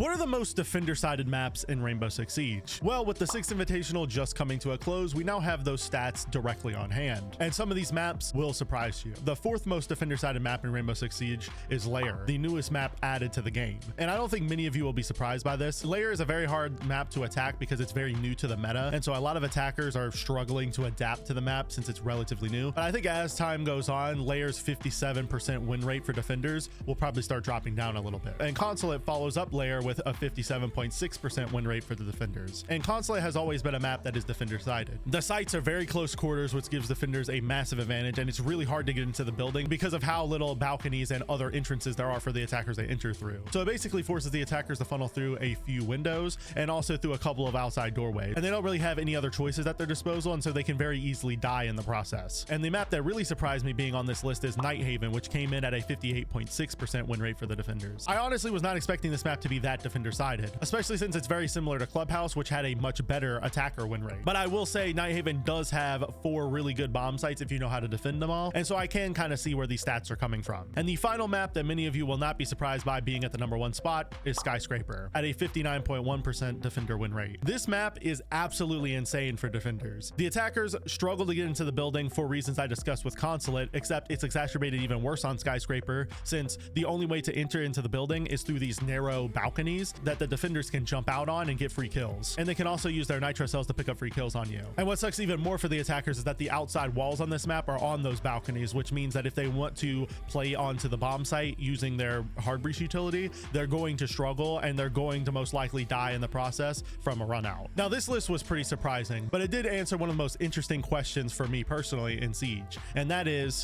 What are the most defender-sided maps in Rainbow Six Siege? Well, with the Six Invitational just coming to a close, we now have those stats directly on hand. And some of these maps will surprise you. The fourth most defender-sided map in Rainbow Six Siege is Lair, the newest map added to the game. And I don't think many of you will be surprised by this. Lair is a very hard map to attack because it's very new to the meta. And so a lot of attackers are struggling to adapt to the map since it's relatively new. But I think as time goes on, Lair's 57% win rate for defenders will probably start dropping down a little bit. And Consulate follows up Lair with a 57.6% win rate for the defenders. And Consulate has always been a map that is defender-sided. The sites are very close quarters, which gives defenders a massive advantage, and it's really hard to get into the building because of how little balconies and other entrances there are for the attackers they enter through. So it basically forces the attackers to funnel through a few windows and also through a couple of outside doorways. And they don't really have any other choices at their disposal, and so they can very easily die in the process. And the map that really surprised me being on this list is Nighthaven, which came in at a 58.6% win rate for the defenders. I honestly was not expecting this map to be that defender-sided, especially since it's very similar to Clubhouse, which had a much better attacker win rate. But I will say Nighthaven does have 4 really good bomb sites if you know how to defend them all, and so I can kind of see where these stats are coming from. And the final map that many of you will not be surprised by being at the #1 spot is Skyscraper at a 59.1% defender win rate. This map is absolutely insane for defenders. The attackers struggle to get into the building for reasons I discussed with Consulate, except it's exacerbated even worse on Skyscraper since the only way to enter into the building is through these narrow balconies that the defenders can jump out on and get free kills. And they can also use their nitro cells to pick up free kills on you. And what sucks even more for the attackers is that the outside walls on this map are on those balconies, which means that if they want to play onto the bomb site using their hard breach utility, they're going to struggle and they're going to most likely die in the process from a run out. Now, this list was pretty surprising, but it did answer one of the most interesting questions for me personally in Siege, and that is,